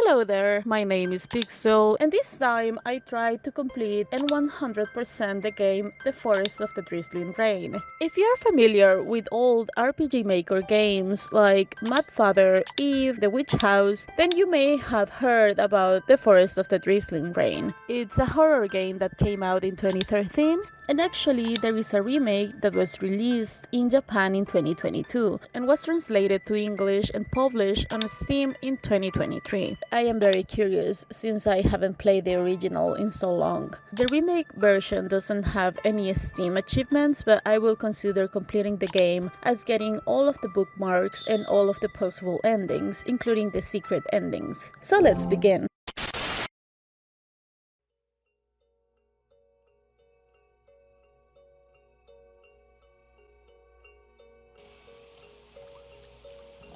Hello there, my name is Pixel, and this time I tried to complete and 100% the game The Forest of the Drizzling Rain. If you're familiar with old RPG Maker games like Mudfather, Eve, The Witch House, then you may have heard about The Forest of the Drizzling Rain. It's a horror game that came out in 2013, and actually there is a remake that was released in Japan in 2022 and was translated to English and published on Steam in 2023. I am very curious since I haven't played the original in so long. The remake version doesn't have any Steam achievements, but I will consider completing the game as getting all of the bookmarks and all of the possible endings, including the secret endings. So let's begin.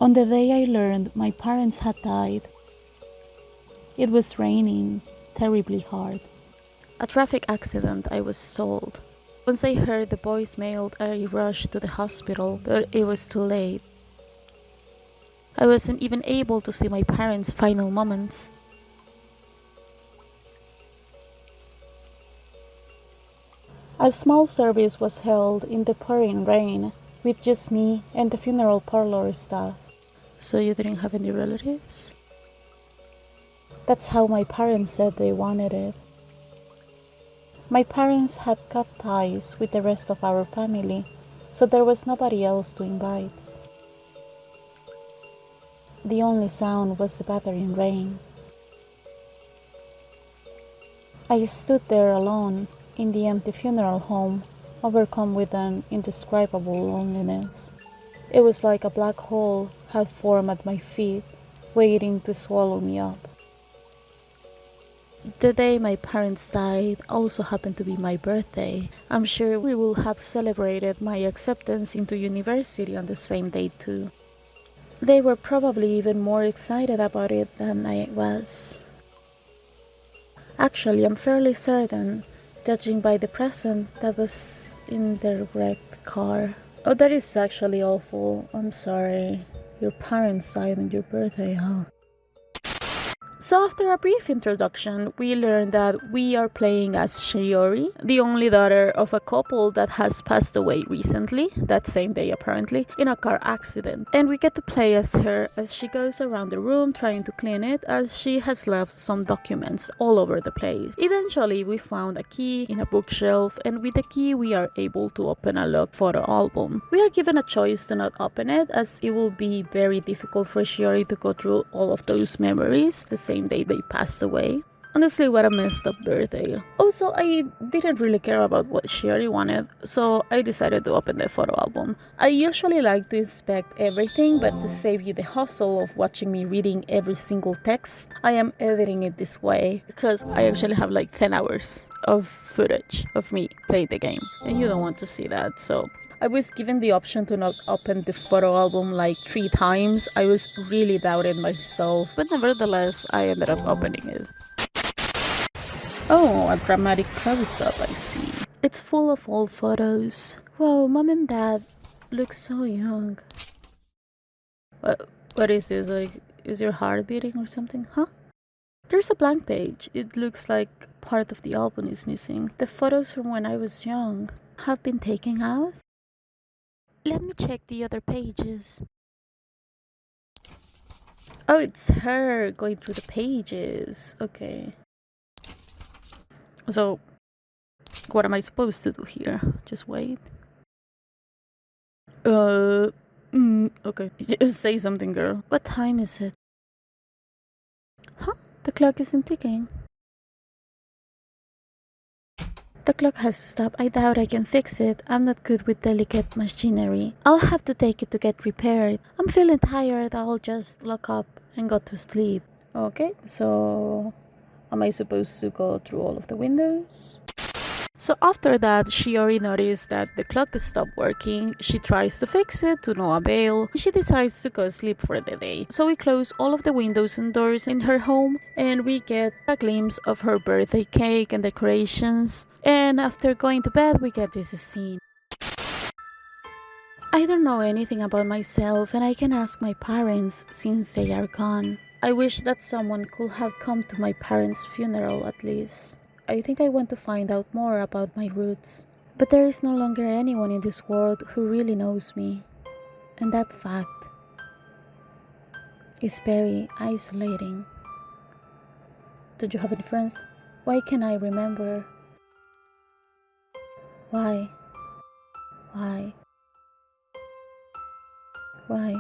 On the day I learned my parents had died, it was raining terribly hard. A traffic accident, I was told. Once I heard the voicemail, I rushed to the hospital, but it was too late. I wasn't even able to see my parents' final moments. A small service was held in the pouring rain, with just me and the funeral parlor staff. So you didn't have any relatives? That's how my parents said they wanted it. My parents had cut ties with the rest of our family, so there was nobody else to invite. The only sound was the battering rain. I stood there alone in the empty funeral home, overcome with an indescribable loneliness. It was like a black hole had formed at my feet, waiting to swallow me up. The day my parents died also happened to be my birthday. I'm sure we will have celebrated my acceptance into university on the same day too. They were probably even more excited about it than I was. Actually, I'm fairly certain, judging by the present that was in their wrecked car. Oh, that is actually awful. I'm sorry. Your parents died on your birthday, huh? So after a brief introduction, we learn that we are playing as Shiori, the only daughter of a couple that has passed away recently, that same day apparently, in a car accident. And we get to play as her as she goes around the room trying to clean it, as she has left some documents all over the place. Eventually, we found a key in a bookshelf, and with the key we are able to open a locked photo album. We are given a choice to not open it, as it will be very difficult for Shiori to go through all of those memories the same day they passed away. Honestly, what a messed up birthday. Also, I didn't really care about what Shiori wanted, so I decided to open the photo album. I usually like to inspect everything, but to save you the hassle of watching me reading every single text, I am editing it this way, because I actually have like 10 hours of footage of me playing the game, and you don't want to see that, so I was given the option to not open the photo album like 3 times. I was really doubting myself, but nevertheless, I ended up opening it. Oh, a dramatic close-up, I see. It's full of old photos. Wow, mom and dad look so young. What is this? Like, is your heart beating or something? Huh? There's a blank page. It looks like part of the album is missing. The photos from when I was young have been taken out. Let me check the other pages. Oh, it's her going through the pages. Okay. So, what am I supposed to do here? Just wait? Okay. Just say something, girl. What time is it? Huh? The clock isn't ticking. The clock has stopped. I doubt I can fix it. I'm not good with delicate machinery. I'll have to take it to get repaired. I'm feeling tired. I'll just lock up and go to sleep. Okay, so am I supposed to go through all of the windows? So after that, Shiori noticed that the clock stopped working. She tries to fix it to no avail. She decides to go sleep for the day. So we close all of the windows and doors in her home, and we get a glimpse of her birthday cake and decorations. And after going to bed, we get this scene. I don't know anything about myself, and I can ask my parents since they are gone. I wish that someone could have come to my parents' funeral at least. I think I want to find out more about my roots. But there is no longer anyone in this world who really knows me. And that fact is very isolating. Don't you have any friends? Why can't I remember? Why? Why? Why?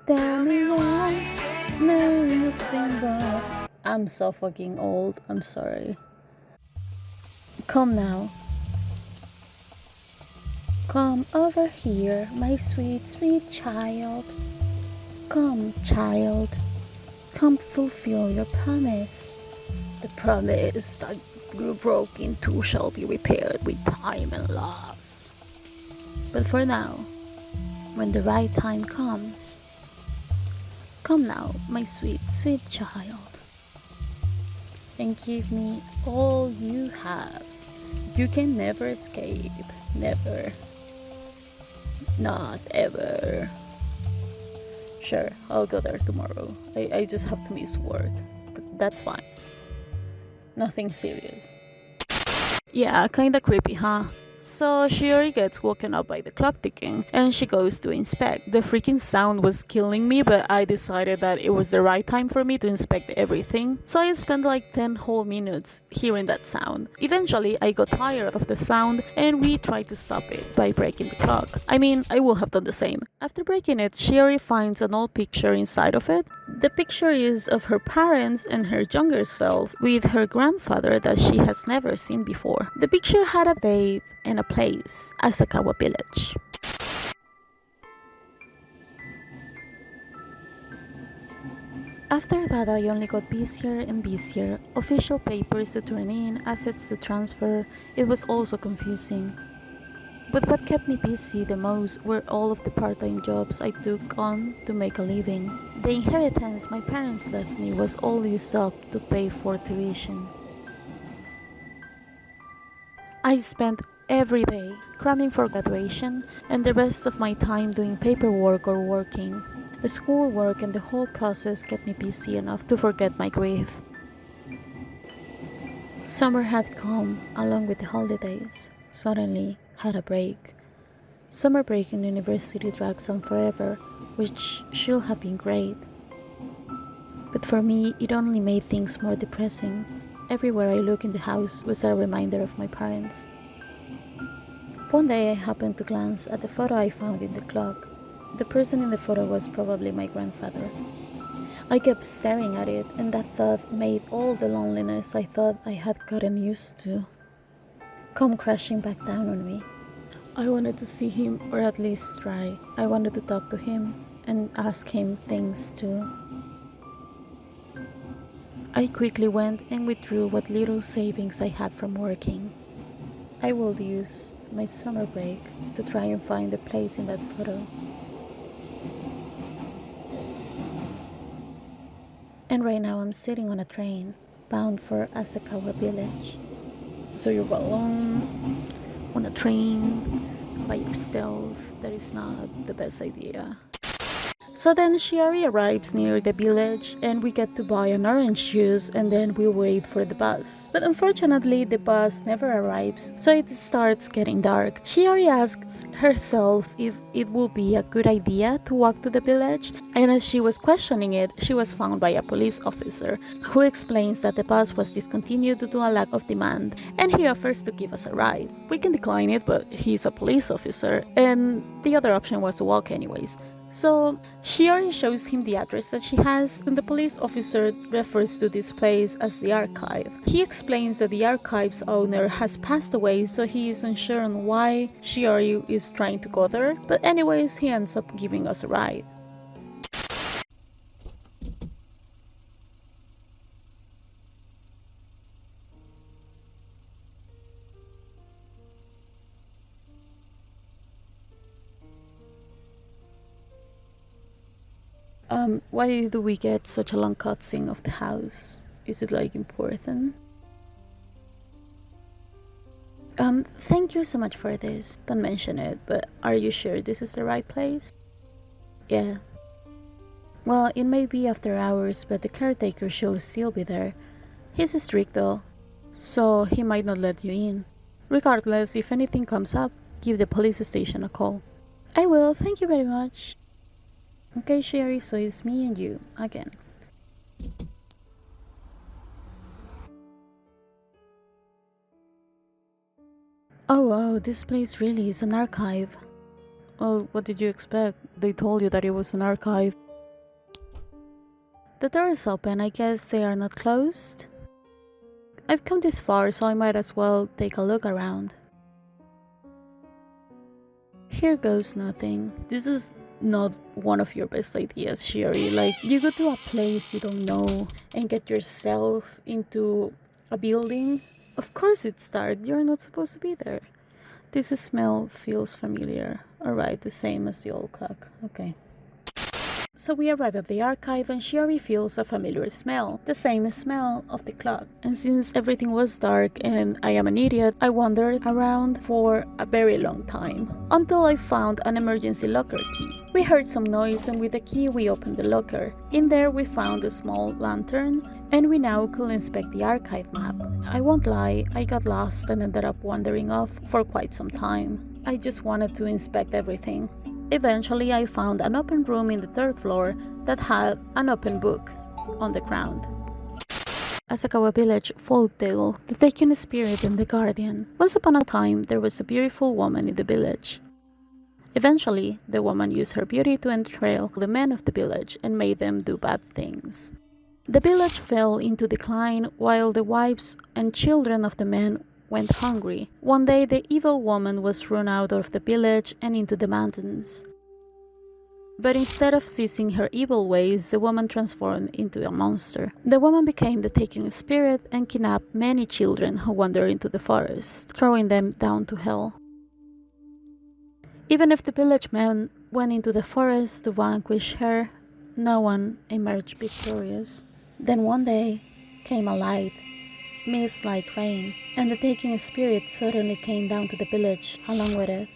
Tell me why? Nothing but. I'm so fucking old. I'm sorry. Come now. Come over here, my sweet, sweet child. Come, child. Come fulfill your promise. The promise that grew broke in two shall be repaired with time and loss. But for now, when the right time comes, come now, my sweet, sweet child, and give me all you have. You can never escape. Never. Not ever. Sure, I'll go there tomorrow. I just have to miss work. But that's fine. Nothing serious. Yeah, kinda creepy, huh? So Shiori gets woken up by the clock ticking and she goes to inspect. The freaking sound was killing me, but I decided that it was the right time for me to inspect everything. So I spent like 10 whole minutes hearing that sound. Eventually, I got tired of the sound and we tried to stop it by breaking the clock. I mean, I would have done the same. After breaking it, Shiori finds an old picture inside of it. The picture is of her parents and her younger self with her grandfather that she has never seen before. The picture had a date and a place, Asakawa Village. After that, I only got busier and busier. Official papers to turn in, assets to transfer. It was also confusing. But what kept me busy the most were all of the part-time jobs I took on to make a living. The inheritance my parents left me was all used up to pay for tuition. I spent every day cramming for graduation and the rest of my time doing paperwork or working. The schoolwork and the whole process kept me busy enough to forget my grief. Summer had come along with the holidays. Suddenly, had a break. Summer break in university drags on forever, which should have been great. But for me, it only made things more depressing. Everywhere I looked in the house was a reminder of my parents. One day I happened to glance at the photo I found in the clock. The person in the photo was probably my grandfather. I kept staring at it, and that thought made all the loneliness I thought I had gotten used to come crashing back down on me. I wanted to see him, or at least try. I wanted to talk to him and ask him things too. I quickly went and withdrew what little savings I had from working. I will use my summer break to try and find the place in that photo. And right now I'm sitting on a train bound for Asakawa Village. So you go alone on a train by yourself. That is not the best idea. So then Shiori arrives near the village and we get to buy an orange juice and then we wait for the bus. But unfortunately the bus never arrives, so it starts getting dark. Shiori asks herself if it would be a good idea to walk to the village, and as she was questioning it, she was found by a police officer who explains that the bus was discontinued due to a lack of demand and he offers to give us a ride. We can decline it, but he's a police officer and the other option was to walk anyways. So Shiori shows him the address that she has, and the police officer refers to this place as the archive. He explains that the archive's owner has passed away, so he is unsure on why Shiori is trying to go there, but anyways, he ends up giving us a ride. Why do we get such a long cutscene of the house? Is it like important? Thank you so much for this. Don't mention it, but are you sure this is the right place? Yeah. Well, it may be after hours, but the caretaker should still be there. He's strict though, so he might not let you in. Regardless, if anything comes up, give the police station a call. I will, thank you very much. Okay, Sherry, so it's me and you, again. Oh wow, this place really is an archive. Well, what did you expect? They told you that it was an archive. The door is open, I guess they are not closed? I've come this far, so I might as well take a look around. Here goes nothing. This is not one of your best ideas, Sherry. Like, you go to a place you don't know and get yourself into a building. Of course it's dark, you're not supposed to be there. This smell feels familiar. Alright, the same as the old clock. Okay. So we arrive at the archive and Shiori feels a familiar smell, the same smell of the clock. And since everything was dark and I am an idiot, I wandered around for a very long time, until I found an emergency locker key. We heard some noise and with the key we opened the locker. In there we found a small lantern and we now could inspect the archive map. I won't lie, I got lost and ended up wandering off for quite some time. I just wanted to inspect everything. Eventually, I found an open room in the third floor that had an open book on the ground. Asakawa Village Folk Tale, The Taken Spirit and the Guardian. Once upon a time, there was a beautiful woman in the village. Eventually, the woman used her beauty to entrail the men of the village and made them do bad things. The village fell into decline while the wives and children of the men went hungry. One day the evil woman was run out of the village and into the mountains. But instead of ceasing her evil ways, the woman transformed into a monster. The woman became the taking spirit and kidnapped many children who wandered into the forest, throwing them down to hell. Even if the village men went into the forest to vanquish her, no one emerged victorious. Then one day came a light, mist like rain, and the taking spirit suddenly came down to the village along with it.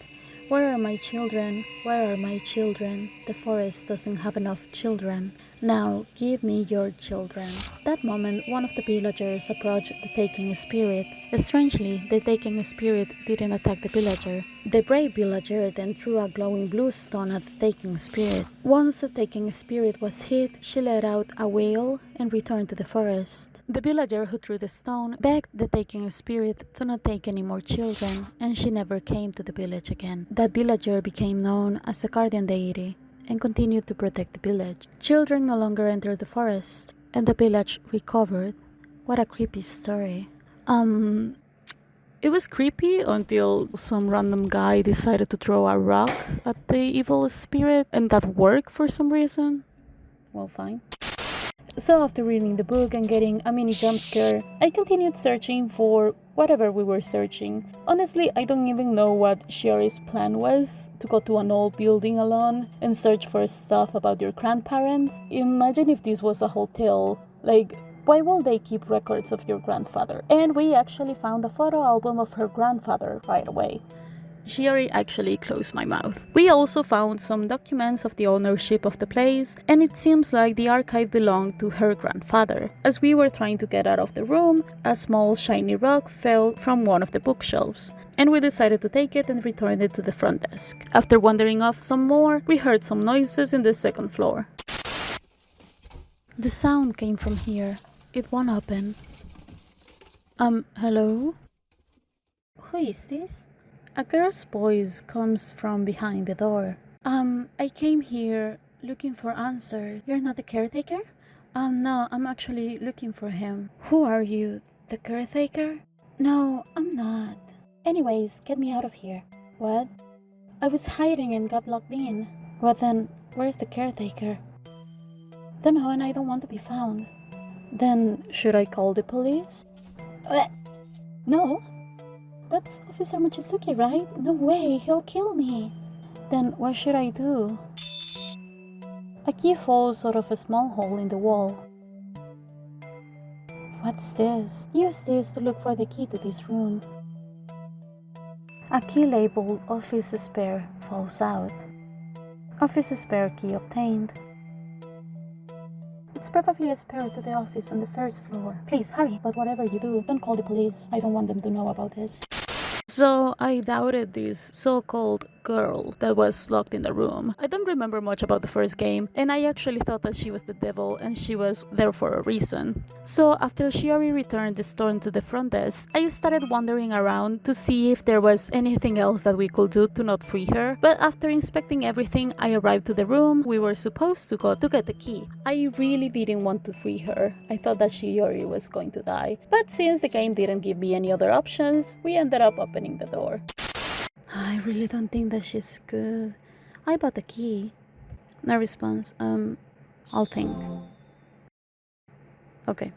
Where are my children? Where are my children? The forest doesn't have enough children. Now give me your children. That moment, one of the villagers approached the taking spirit. Strangely, the taking spirit didn't attack the villager. The brave villager then threw a glowing blue stone at the taking spirit. Once the taking spirit was hit, she let out a wail and returned to the forest. The villager who threw the stone begged the taking spirit to not take any more children, and she never came to the village again. That villager became known as a guardian deity and continued to protect the village. Children no longer entered the forest, and the village recovered. What a creepy story. It was creepy until some random guy decided to throw a rock at the evil spirit, and that worked for some reason. Well, fine. So after reading the book and getting a mini jump scare, I continued searching for whatever we were searching. Honestly, I don't even know what Shiori's plan was, to go to an old building alone and search for stuff about your grandparents. Imagine if this was a hotel. Like, why will they keep records of your grandfather? And we actually found a photo album of her grandfather right away. Shiori actually closed my mouth. We also found some documents of the ownership of the place, and it seems like the archive belonged to her grandfather. As we were trying to get out of the room, a small shiny rock fell from one of the bookshelves, and we decided to take it and return it to the front desk. After wandering off some more, we heard some noises in the second floor. The sound came from here. It won't open. Hello? Who is this? A girl's voice comes from behind the door. I came here looking for answer. You're not the caretaker? No, I'm actually looking for him. Who are you? The caretaker? No, I'm not. Anyways, get me out of here. What? I was hiding and got locked in. Well then, where's the caretaker? Don't know and I don't want to be found. Then, should I call the police? No. That's Officer Mochizuki, right? No way, he'll kill me. Then what should I do? A key falls out of a small hole in the wall. What's this? Use this to look for the key to this room. A key labeled Office Spare falls out. Office Spare key obtained. It's probably a spare to the office on the first floor. Please, hurry. But whatever you do, don't call the police. I don't want them to know about this. So I doubted this so-called girl that was locked in the room. I don't remember much about the first game, and I actually thought that she was the devil and she was there for a reason. So after Shiori returned the stone to the front desk, I started wandering around to see if there was anything else that we could do to not free her. But after inspecting everything, I arrived to the room we were supposed to go to get the key. I really didn't want to free her. I thought that Shiori was going to die. But since the game didn't give me any other options, we ended up opening the door. I really don't think that she's good. I bought the key. No response. I'll think. Okay.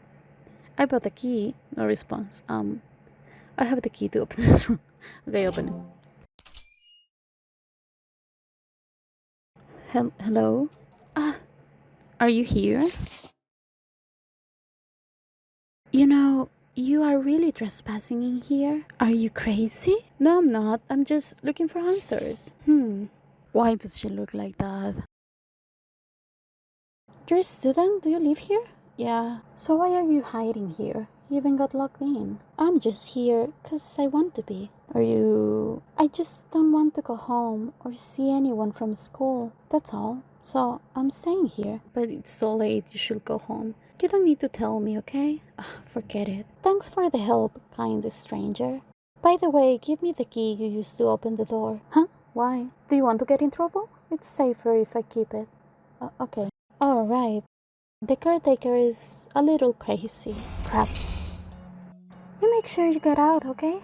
I bought the key. No response. I have the key to open this room. Okay, open it. Hello? Are you here? You know, you are really trespassing in here? Are you crazy? No, I'm not. I'm just looking for answers. Why does she look like that? You're a student? Do you live here? Yeah. So why are you hiding here? You even got locked in. I'm just here because I want to be. Are you... I just don't want to go home or see anyone from school. That's all. So I'm staying here. But it's so late. You should go home. You don't need to tell me, okay? Forget it. Thanks for the help, kind stranger. By the way, give me the key you used to open the door. Huh? Why? Do you want to get in trouble? It's safer if I keep it. Okay. Alright. The caretaker is a little crazy. Crap. You make sure you get out, okay?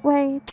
Wait.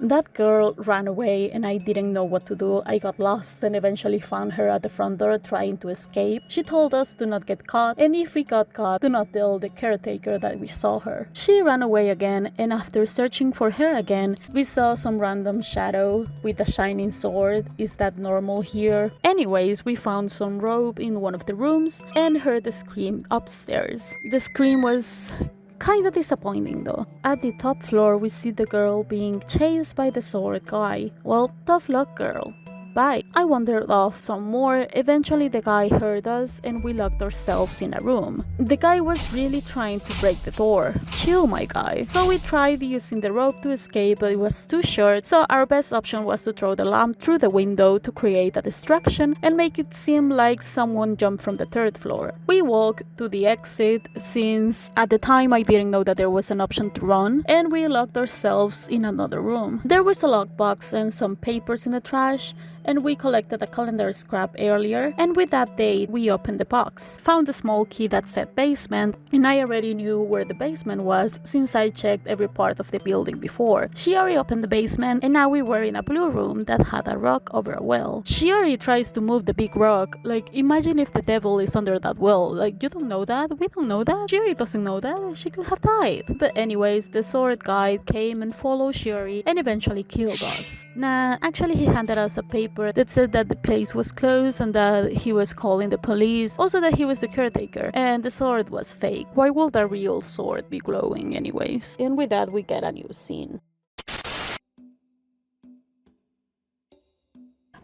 That girl ran away and I didn't know what to do. I got lost and eventually found her at the front door trying to escape. She told us to not get caught, and if we got caught, do not tell the caretaker that we saw her. She ran away again, and after searching for her again, we saw some random shadow with a shining sword. Is that normal here? Anyways, we found some rope in one of the rooms and heard a scream upstairs. The scream was kinda disappointing though. At the top floor, we see the girl being chased by the sword guy. Well, tough luck, girl. Bye. I wandered off some more. Eventually the guy heard us and we locked ourselves in a room. The guy was really trying to break the door. Chill, my guy. So we tried using the rope to escape, but it was too short, so our best option was to throw the lamp through the window to create a distraction and make it seem like someone jumped from the third floor. We walked to the exit since at the time I didn't know that there was an option to run, and we locked ourselves in another room. There was a lockbox and some papers in the trash, and we collected a calendar scrap earlier, and with that date we opened the box, found a small key that said basement, and I already knew where the basement was since I checked every part of the building before. Shiori opened the basement, and now we were in a blue room that had a rock over a well. Shiori tries to move the big rock. Like, imagine if the devil is under that well. Like, you don't know that? We don't know that? Shiori doesn't know that? She could have died. But anyways, the sword guy came and followed Shiori and eventually killed us. Nah, actually he handed us a paper that said that the place was closed and that he was calling the police, also that he was the caretaker, and the sword was fake. Why would a real sword be glowing anyways? And with that we get a new scene.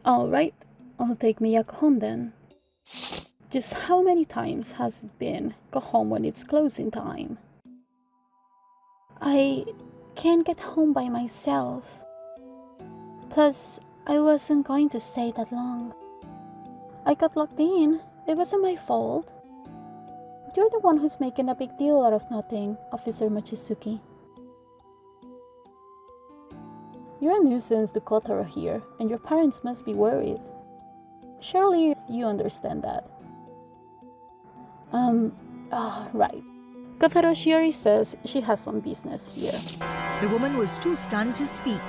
Alright, I'll take Miyako home then. Just how many times has it been? Go home when it's closing time. I can't get home by myself. Plus, I wasn't going to stay that long. I got locked in. It wasn't my fault. You're the one who's making a big deal out of nothing, Officer Mochizuki. You're a nuisance to Kotaro here, and your parents must be worried. Surely you understand that. Right. Kotaro Shiori says she has some business here. The woman was too stunned to speak.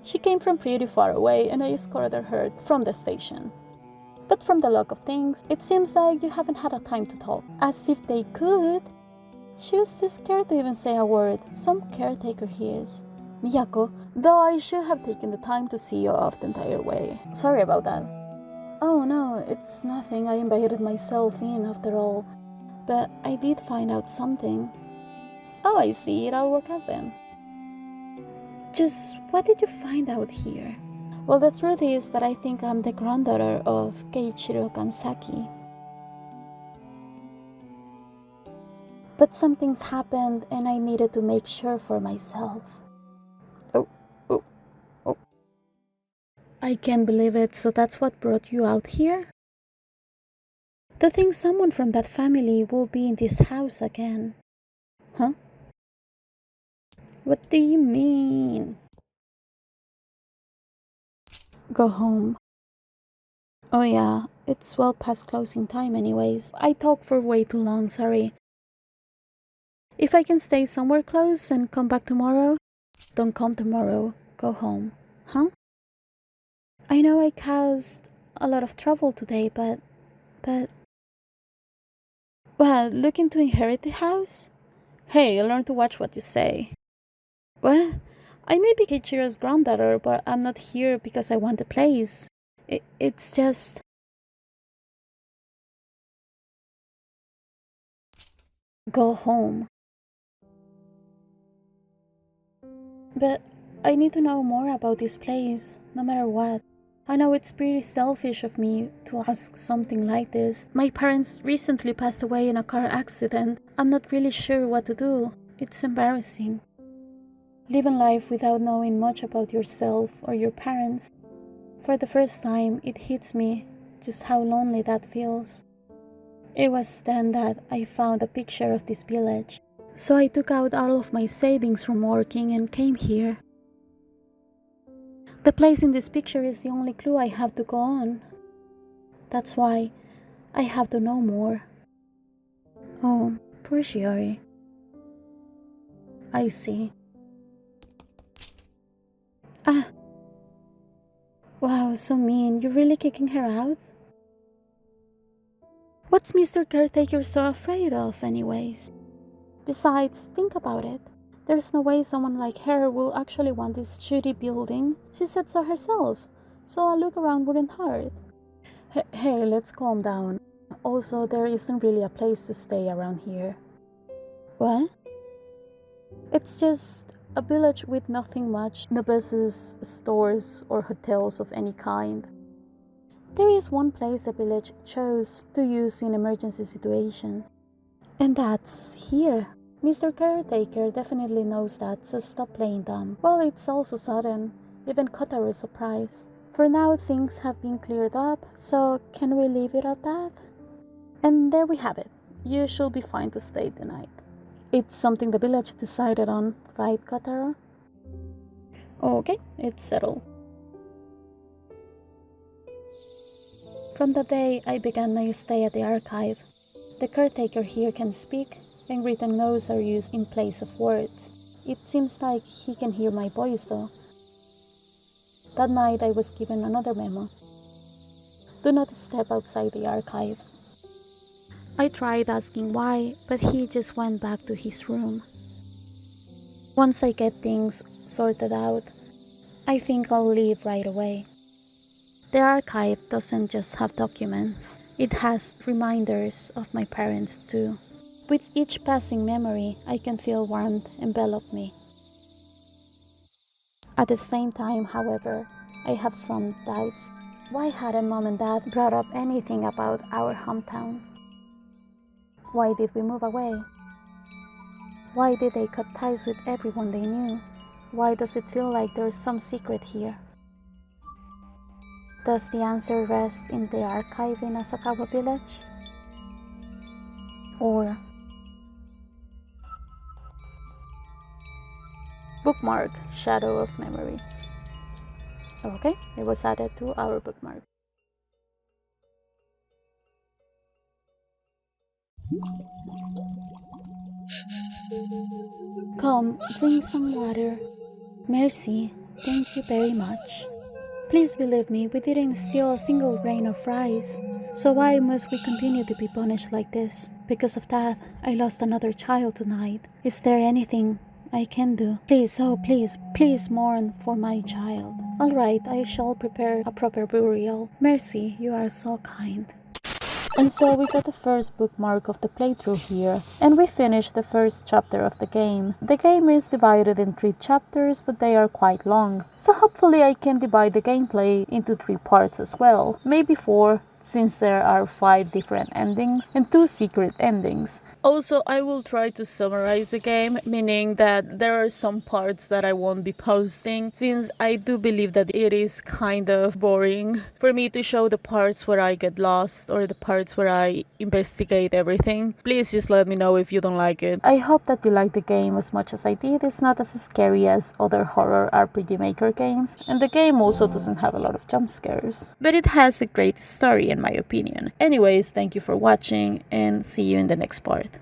She came from pretty far away and I escorted her from the station. But from the look of things, it seems like you haven't had a time to talk. As if they could. She was too scared to even say a word. Some caretaker he is. Miyako, though I should have taken the time to see you off the entire way. Sorry about that. Oh no, it's nothing. I invited myself in after all. But I did find out something. Oh, I see. It all worked out then. Just what did you find out here? Well, the truth is that I think I'm the granddaughter of Keiichiro Kansaki. But something's happened and I needed to make sure for myself. Oh, oh, oh. I can't believe it, so that's what brought you out here? To think someone from that family will be in this house again. Huh? What do you mean? Go home. Oh yeah, it's well past closing time anyways. I talked for way too long, sorry. If I can stay somewhere close and come back tomorrow, don't come tomorrow. Go home. Huh? I know I caused a lot of trouble today, but... Well, looking to inherit the house? Hey, learn to watch what you say. What? I may be Kichira's granddaughter, but I'm not here because I want the place. It's just... Go home. But I need to know more about this place, no matter what. I know it's pretty selfish of me to ask something like this. My parents recently passed away in a car accident. I'm not really sure what to do. It's embarrassing. Living life without knowing much about yourself or your parents. For the first time, it hits me just how lonely that feels. It was then that I found a picture of this village. So I took out all of my savings from working and came here. The place in this picture is the only clue I have to go on. That's why I have to know more. Oh, poor Shiori. I see. Ah. Wow, so mean. You're really kicking her out? What's Mr. Caretaker so afraid of, anyways? Besides, think about it. There's no way someone like her will actually want this shitty building. She said so herself, so a look around wouldn't hurt. Hey, let's calm down. Also, there isn't really a place to stay around here. What? It's just a village with nothing much, no buses, stores, or hotels of any kind. There is one place the village chose to use in emergency situations. And that's here. Mr. Caretaker definitely knows that, so stop playing dumb. Well, it's also sudden. Even Kotaro is surprised. For now, things have been cleared up, so can we leave it at that? And there we have it. You should be fine to stay the night. It's something the village decided on, right, Kotaro? Okay, it's settled. From the day I began my stay at the archive, the caretaker here can speak, and written notes are used in place of words. It seems like he can hear my voice though. That night I was given another memo. Do not step outside the archive. I tried asking why, but he just went back to his room. Once I get things sorted out, I think I'll leave right away. The archive doesn't just have documents, it has reminders of my parents too. With each passing memory, I can feel warmth envelop me. At the same time, however, I have some doubts. Why hadn't Mom and Dad brought up anything about our hometown? Why did we move away? Why did they cut ties with everyone they knew? Why does it feel like there's some secret here? Does the answer rest in the archive in Asakawa village? Or bookmark, Shadow of Memory. Okay, it was added to our bookmark. Come, drink some water. Mercy, thank you very much. Please believe me, we didn't steal a single grain of rice. So why must we continue to be punished like this? Because of that, I lost another child tonight. Is there anything I can do? Please, oh please mourn for my child. Alright, I shall prepare a proper burial. Mercy, you are so kind. And so we got the first bookmark of the playthrough here, and we finished the first chapter of the game. The game is divided in 3 chapters, but they are quite long, so hopefully I can divide the gameplay into 3 parts as well, maybe 4, since there are 5 different endings and 2 secret endings. Also, I will try to summarize the game, meaning that there are some parts that I won't be posting, since I do believe that it is kind of boring for me to show the parts where I get lost or the parts where I investigate everything. Please just let me know if you don't like it. I hope that you like the game as much as I did. It's not as scary as other horror RPG Maker games, and the game also doesn't have a lot of jump scares. But it has a great story in my opinion. Anyways, thank you for watching and see you in the next part.